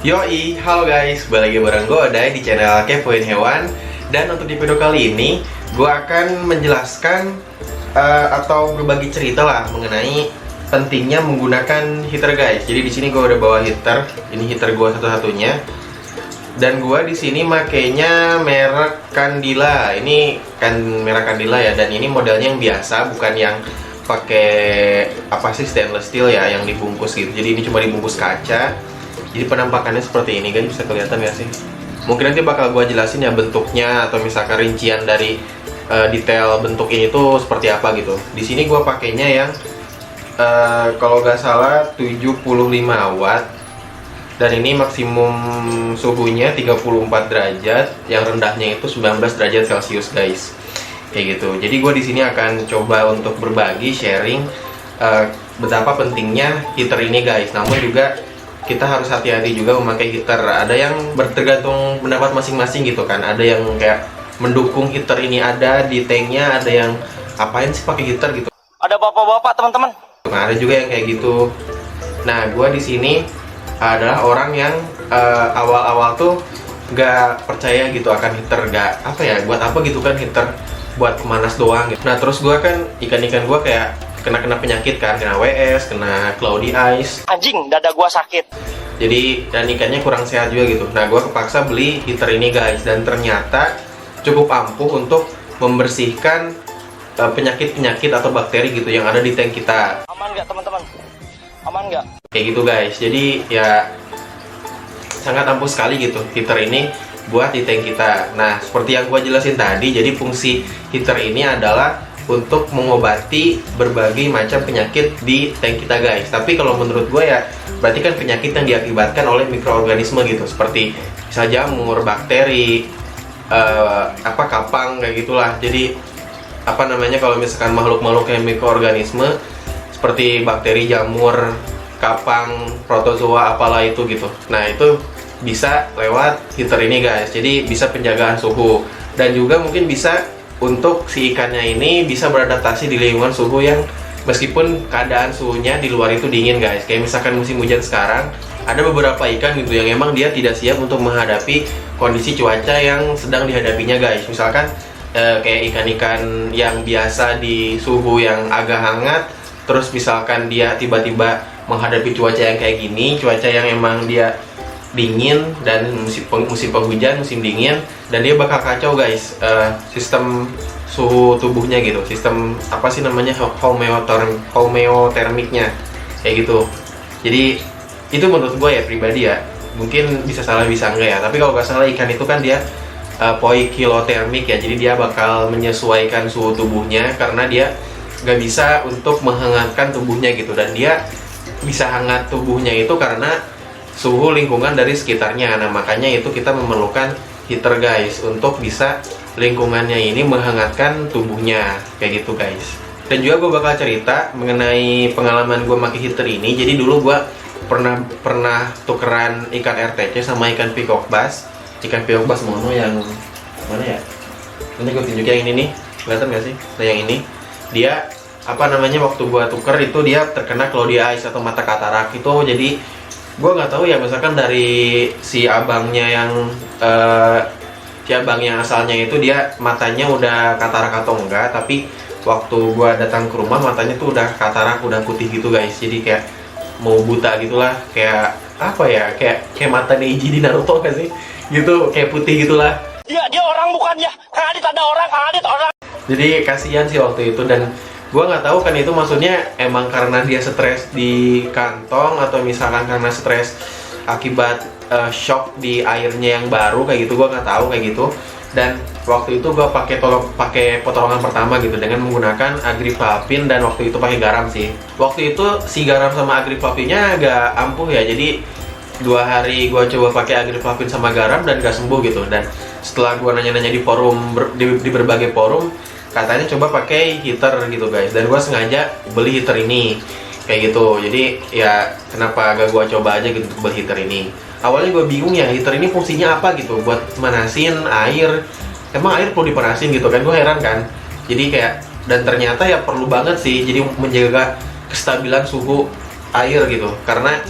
Yoi, halo guys, balik lagi bareng gue Odai di channel Kepoin Hewan. Dan untuk di video kali ini, gue akan menjelaskan atau berbagi cerita lah mengenai pentingnya menggunakan heater guys. Jadi di sini gue udah bawa heater, ini heater gue satu-satunya. Dan gue di sini makainya merek Candila. Ini kan merek Candila ya, dan ini modelnya yang biasa, bukan yang pakai apa sih stainless steel ya, yang dibungkus gitu. Jadi ini cuma dibungkus kaca. Jadi penampakannya seperti ini guys, bisa kelihatan ya sih. Mungkin nanti bakal gua jelasin ya bentuknya atau misalkan rincian dari detail bentuk ini tuh seperti apa gitu. Di sini gua pakainya yang kalau nggak salah 75 watt, dan ini maksimum suhunya 34 derajat, yang rendahnya itu 19 derajat Celcius guys. Kayak gitu. Jadi gue di sini akan coba untuk berbagi sharing betapa pentingnya heater ini guys. Namun juga kita harus hati-hati juga memakai heater. Ada yang bertergantung pendapat masing-masing gitu kan. Ada yang kayak mendukung heater ini ada di tanknya, ada yang apain sih pakai heater gitu. Ada bapak-bapak teman-teman. Nah, ada juga yang kayak gitu. Nah, gue di sini adalah orang yang awal-awal tuh gak percaya gitu akan heater, gak apa ya, buat apa gitu kan heater, buat pemanas doang gitu. Nah terus gue kan ikan-ikan gue kayak kena penyakit kan, kena WS, kena cloudy eyes, Anjing, dada gua sakit. jadi dan ikannya kurang sehat juga gitu. Nah gue kepaksa beli heater ini guys, dan ternyata cukup ampuh untuk membersihkan penyakit-penyakit atau bakteri gitu yang ada di tank kita. Aman nggak teman-teman? Aman nggak? Kayak gitu guys. Jadi ya sangat ampuh sekali gitu heater ini buat di tank kita. Nah seperti yang gue jelasin tadi, jadi fungsi heater ini adalah untuk mengobati berbagai macam penyakit di tank kita guys. Tapi kalau menurut gue ya berarti kan penyakit yang diakibatkan oleh mikroorganisme gitu, seperti bisa jamur, bakteri, kapang kayak gitulah. Jadi apa namanya, kalau misalkan makhluk-makhluk yang mikroorganisme seperti bakteri, jamur, kapang, protozoa, apalah itu gitu. Nah itu bisa lewat heater ini guys. Jadi bisa penjagaan suhu, dan juga mungkin bisa untuk si ikannya ini bisa beradaptasi di lingkungan suhu yang meskipun keadaan suhunya di luar itu dingin guys. Kayak misalkan musim hujan sekarang, ada beberapa ikan gitu yang emang dia tidak siap untuk menghadapi kondisi cuaca yang sedang dihadapinya guys. Misalkan kayak ikan-ikan yang biasa di suhu yang agak hangat, terus misalkan dia tiba-tiba menghadapi cuaca yang kayak gini, cuaca yang emang dia dingin dan musim penghujan, musim dingin, dan dia bakal kacau guys sistem suhu tubuhnya gitu, sistem apa sih namanya, homeotermiknya kayak gitu. Jadi itu menurut gue ya pribadi ya, mungkin bisa salah bisa enggak ya, tapi kalau nggak salah ikan itu kan dia poikilotermik ya, jadi dia bakal menyesuaikan suhu tubuhnya karena dia nggak bisa untuk menghangatkan tubuhnya gitu, dan dia bisa hangat tubuhnya itu karena suhu lingkungan dari sekitarnya. Nah makanya itu kita memerlukan heater guys, untuk bisa lingkungannya ini menghangatkan tubuhnya kayak gitu guys. Dan juga gue bakal cerita mengenai pengalaman gue pakai heater ini. Jadi dulu gue pernah tukeran ikan RTC sama ikan peacock bass. Ikan peacock bass mono yang mana ya, nanti gue tunjuk yang ini nih, kelihatan gak sih? Nah yang ini dia apa namanya, waktu gue tuker itu dia terkena cloudy eyes atau mata katarak itu. Jadi gue nggak tahu ya, misalkan dari si abangnya yang asalnya itu dia matanya udah katarak atau enggak, tapi waktu gue datang ke rumah matanya tuh udah katarak, udah putih gitu guys. Jadi kayak mau buta gitulah, kayak apa ya, kayak mata Neji di Naruto gak sih gitu, kayak putih gitulah. Dia orang bukan ya? Kang Adit ada orang, Kang Adit orang. Jadi kasihan sih waktu itu, dan gue nggak tahu kan itu maksudnya emang karena dia stres di kantong, atau misalkan karena stres akibat shock di airnya yang baru kayak gitu, gue nggak tahu kayak gitu. Dan waktu itu gue pakai pertolongan pertama gitu dengan menggunakan agripapin, dan waktu itu pakai garam sih. Waktu itu si garam sama agripapinnya agak ampuh ya, jadi 2 hari gue coba pakai agripapin sama garam dan gak sembuh gitu. Dan setelah gue nanya-nanya di forum, di berbagai forum, katanya coba pakai heater gitu guys, dan gue sengaja beli heater ini kayak gitu. Jadi ya kenapa gak gue coba aja gitu untuk beli heater ini. Awalnya gue bingung ya, heater ini fungsinya apa gitu, buat manasin air, emang air perlu dipanasin gitu kan, gue heran kan. Jadi kayak, dan ternyata ya perlu banget sih, jadi menjaga kestabilan suhu air gitu. Karena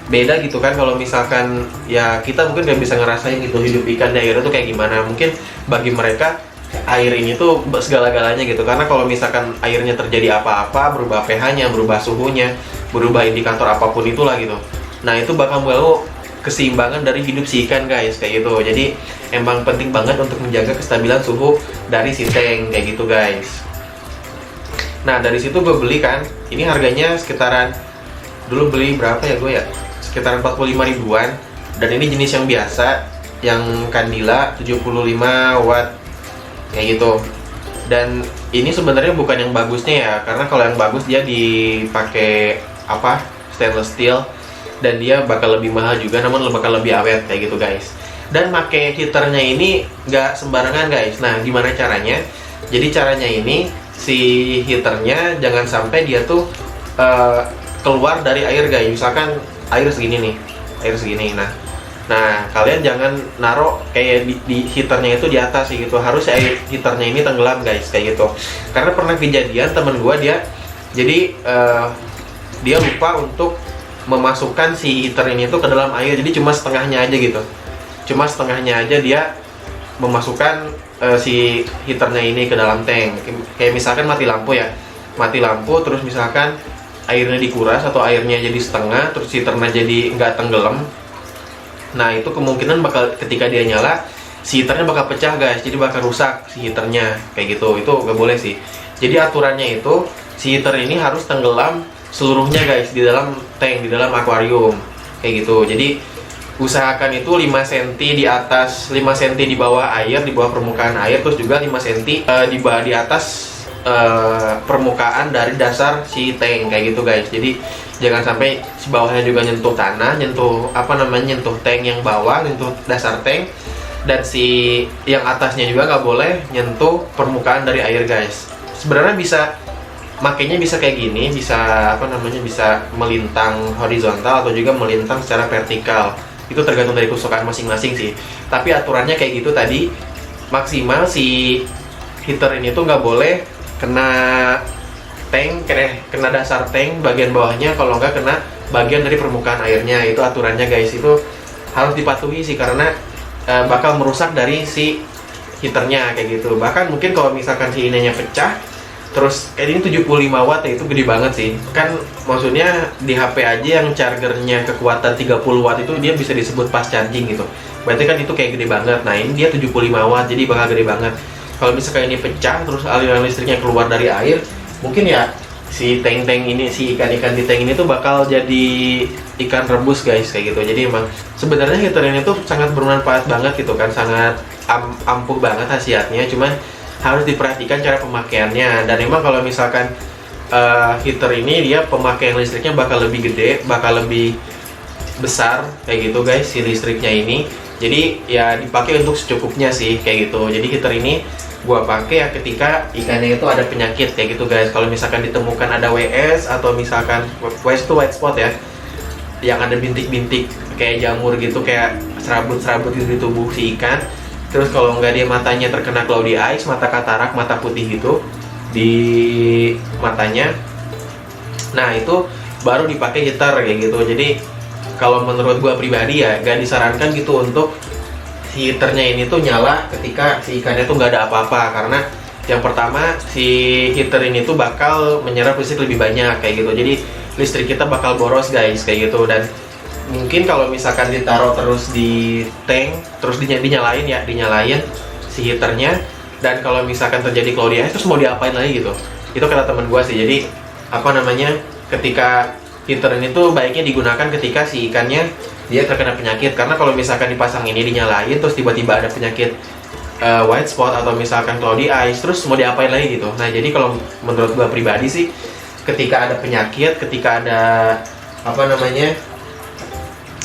beda gitu kan kalau misalkan ya kita mungkin nggak bisa ngerasain gitu hidup ikan di air itu kayak gimana. Mungkin bagi mereka air ini tuh segala-galanya gitu, karena kalau misalkan airnya terjadi apa-apa, berubah pH-nya, berubah suhunya, berubah indikator apapun itulah gitu, nah itu bakal mengganggu keseimbangan dari hidup si ikan guys, kayak gitu. Jadi emang penting banget untuk menjaga kestabilan suhu dari si tank kayak gitu guys. Nah dari situ gue beli kan, ini harganya sekitaran, dulu beli berapa ya gue ya, sekitaran 45 ribuan. Dan ini jenis yang biasa, yang Candila 75 watt kayak gitu. Dan ini sebenarnya bukan yang bagusnya ya, karena kalau yang bagus dia dipakai apa, stainless steel, dan dia bakal lebih mahal juga, namun bakal lebih awet kayak gitu guys. Dan pakai heaternya ini nggak sembarangan guys. Nah gimana caranya? Jadi caranya ini, si heaternya jangan sampai dia tuh keluar dari air guys. Misalkan air segini nih, air segini. Nah kalian jangan naruh kayak di heaternya itu di atas sih gitu. Harus air heaternya ini tenggelam guys, kayak gitu. Karena pernah kejadian temen gua, dia jadi dia lupa untuk memasukkan si heater ini tuh ke dalam air. Jadi cuma setengahnya aja gitu, cuma setengahnya aja dia memasukkan si heaternya ini ke dalam tank. Kayak misalkan mati lampu ya, mati lampu terus misalkan airnya dikuras atau airnya jadi setengah, terus heaternya jadi nggak tenggelam. Nah itu kemungkinan bakal ketika dia nyala, si heaternya bakal pecah guys, jadi bakal rusak si heaternya kayak gitu. Itu nggak boleh sih. Jadi aturannya itu si heater ini harus tenggelam seluruhnya guys di dalam tank, di dalam akuarium kayak gitu. Jadi usahakan itu 5 cm di atas, 5 cm di bawah air, di bawah permukaan air, terus juga 5 cm di atas permukaan dari dasar si tank kayak gitu guys. Jadi jangan sampai si bawahnya juga nyentuh tanah, nyentuh apa namanya, nyentuh tank yang bawah, nyentuh dasar tank, dan si yang atasnya juga nggak boleh nyentuh permukaan dari air guys. Sebenarnya bisa, makanya bisa kayak gini, bisa apa namanya, bisa melintang horizontal atau juga melintang secara vertikal. Itu tergantung dari kesukaan masing-masing sih. Tapi aturannya kayak gitu tadi, maksimal si heater ini tuh nggak boleh kena tank, kena dasar tank bagian bawahnya, kalau nggak kena bagian dari permukaan airnya. Itu aturannya guys, itu harus dipatuhi sih, karena bakal merusak dari si heaternya kayak gitu. Bahkan mungkin kalau misalkan si ininya pecah, terus kayak ini 75 watt ya, itu gede banget sih. Kan maksudnya di HP aja yang chargernya kekuatan 30 watt itu dia bisa disebut fast charging gitu. Berarti kan itu kayak gede banget. Nah ini dia 75 watt, jadi bakal gede banget. Kalau misalkan ini pecah, terus aliran listriknya keluar dari air, mungkin ya si tank-tank ini, si ikan-ikan di tank ini tuh bakal jadi ikan rebus guys, kayak gitu. Jadi emang sebenarnya heater ini tuh sangat bermanfaat banget gitu kan, sangat ampuh banget khasiatnya. Cuman harus diperhatikan cara pemakaiannya. Dan emang kalau misalkan heater ini dia pemakaian listriknya bakal lebih gede, bakal lebih besar kayak gitu guys si listriknya ini. Jadi ya dipakai untuk secukupnya sih kayak gitu. Jadi heater ini gua pakai ya ketika ikannya itu ada penyakit kayak gitu guys. Kalau misalkan ditemukan ada WS atau misalkan WS itu white spot ya, yang ada bintik-bintik kayak jamur gitu, kayak serabut-serabut gitu di tubuh si ikan. Terus kalau nggak dia matanya terkena cloudy eyes, mata katarak, mata putih gitu di matanya, nah itu baru dipakai heater kayak gitu. Jadi kalau menurut gua pribadi ya nggak disarankan gitu untuk si heaternya ini tuh nyala ketika si ikannya tuh nggak ada apa-apa, karena yang pertama si heater ini tuh bakal menyerap listrik lebih banyak kayak gitu. Jadi listrik kita bakal boros guys kayak gitu. Dan mungkin kalau misalkan ditaruh terus di tank, terus dinyalain si heaternya, dan kalau misalkan terjadi cloudy eyes terus mau diapain lagi gitu. Itu kata temen gua sih. Jadi apa namanya, ketika heater ini tuh baiknya digunakan ketika si ikannya dia terkena penyakit. Karena kalau misalkan dipasang ini dinyalain terus tiba-tiba ada penyakit white spot atau misalkan cloudy eyes, terus mau diapain lagi gitu. Nah jadi kalau menurut gua pribadi sih, ketika ada penyakit, ketika ada apa namanya,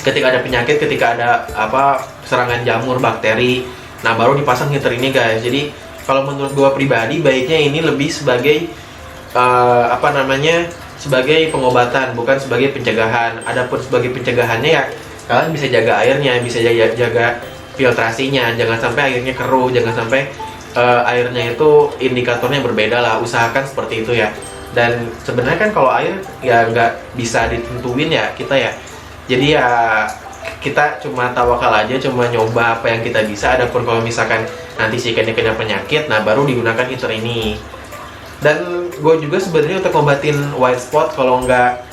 ketika ada penyakit, ketika ada apa serangan jamur, bakteri, nah baru dipasang heater ini guys. Jadi kalau menurut gua pribadi baiknya ini lebih sebagai apa namanya, sebagai pengobatan, bukan sebagai pencegahan. Adapun sebagai pencegahannya ya kalian bisa jaga airnya, bisa jaga filtrasinya, jangan sampai airnya keruh, jangan sampai airnya itu indikatornya berbeda lah. Usahakan seperti itu ya. Dan sebenarnya kan kalau air ya nggak bisa ditentuin ya kita ya, Jadi ya kita cuma tawakal aja, cuma nyoba apa yang kita bisa. Adapun kalau misalkan nanti si ikannya kena penyakit, nah baru digunakan heater ini. Dan gue juga sebenarnya untuk ngobatin white spot kalau nggak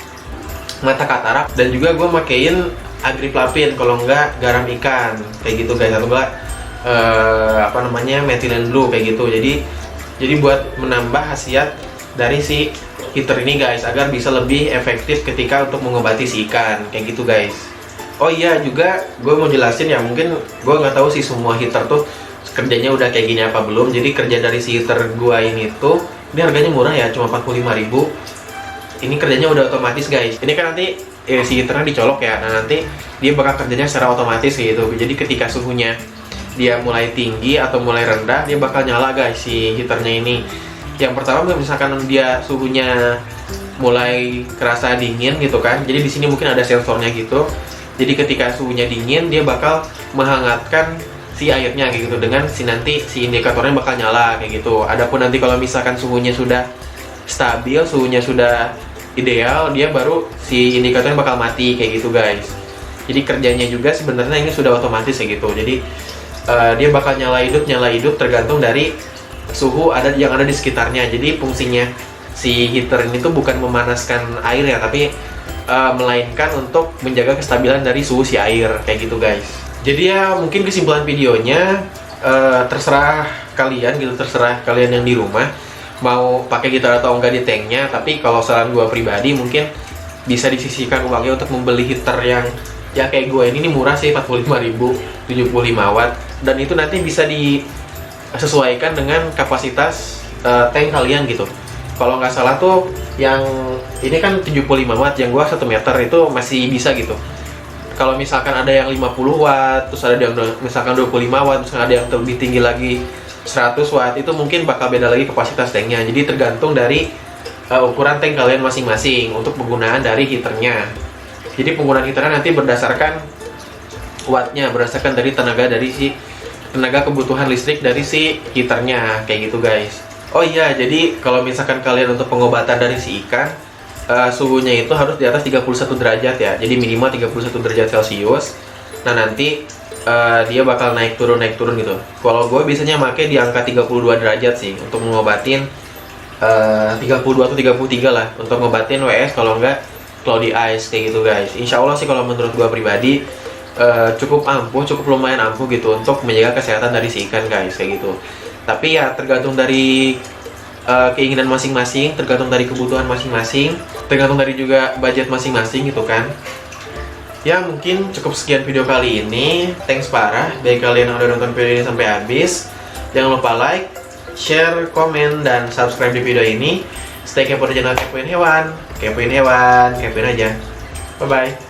mata katarak, dan juga gue makein agriplavin kalau nggak garam ikan kayak gitu guys, atau enggak methylene blue kayak gitu. Jadi buat menambah khasiat dari si heater ini guys, agar bisa lebih efektif ketika untuk mengobati si ikan kayak gitu guys. Oh iya, juga gue mau jelasin ya, mungkin gue nggak tahu sih semua heater tuh kerjanya udah kayak gini apa belum. Jadi kerja dari si heater gue ini tuh, ini harganya murah ya, cuma 45.000. Ini kerjanya udah otomatis guys. Ini kan nanti si heaternya dicolok ya, nah nanti dia bakal kerjanya secara otomatis gitu. Jadi ketika suhunya dia mulai tinggi atau mulai rendah, dia bakal nyala guys si heaternya ini. Yang pertama, misalkan dia suhunya mulai kerasa dingin gitu kan, jadi di sini mungkin ada sensornya gitu. Jadi ketika suhunya dingin, dia bakal menghangatkan si airnya kayak gitu, dengan nanti si indikatornya bakal nyala kayak gitu. Adapun nanti kalau misalkan suhunya sudah stabil, suhunya sudah ideal, dia baru si indikatornya bakal mati kayak gitu guys. Jadi kerjanya juga sebenarnya ini sudah otomatis kayak gitu. Jadi dia bakal nyala hidup tergantung dari suhu yang ada di sekitarnya. Jadi fungsinya si heater ini tuh bukan memanaskan air ya, tapi melainkan untuk menjaga kestabilan dari suhu si air kayak gitu guys. Jadi ya mungkin kesimpulan videonya, terserah kalian gitu, terserah kalian yang di rumah mau pakai heater atau enggak di tanknya. Tapi kalau saran gue pribadi, mungkin bisa disisihkan uangnya untuk membeli heater yang ya kayak gue ini murah sih, 45.000, 75 watt, dan itu nanti bisa disesuaikan dengan kapasitas tank kalian gitu. Kalau nggak salah tuh yang ini kan 75 watt, yang gua 1 meter itu masih bisa gitu. Kalau misalkan ada yang 50 watt, terus ada yang misalkan 25 watt, terus ada yang lebih tinggi lagi 100 watt, itu mungkin bakal beda lagi kapasitas tanknya. Jadi tergantung dari ukuran tank kalian masing-masing untuk penggunaan dari heaternya. Jadi penggunaan heaternya nanti berdasarkan wattnya, berdasarkan dari tenaga kebutuhan listrik dari si heaternya kayak gitu guys. Oh iya, jadi kalau misalkan kalian untuk pengobatan dari si ikan, suhunya itu harus di atas 31 derajat ya. Jadi minimal 31 derajat Celcius. Nah nanti dia bakal naik turun gitu. Kalau gue biasanya pakai di angka 32 derajat sih untuk mengobatin 32 atau 33 lah untuk ngobatin WS, kalau enggak cloudy ice kayak gitu guys. Insya Allah sih kalau menurut gue pribadi cukup lumayan ampuh gitu untuk menjaga kesehatan dari si ikan guys kayak gitu. Tapi ya tergantung dari keinginan masing-masing, tergantung dari kebutuhan masing-masing, tergantung dari juga budget masing-masing gitu kan. Ya mungkin cukup sekian video kali ini. Thanks parah bagi kalian yang udah nonton video ini sampai habis. Jangan lupa like, share, komen, dan subscribe di video ini. Stay kepo di channel Kepoin Hewan, kepoin aja. Bye bye.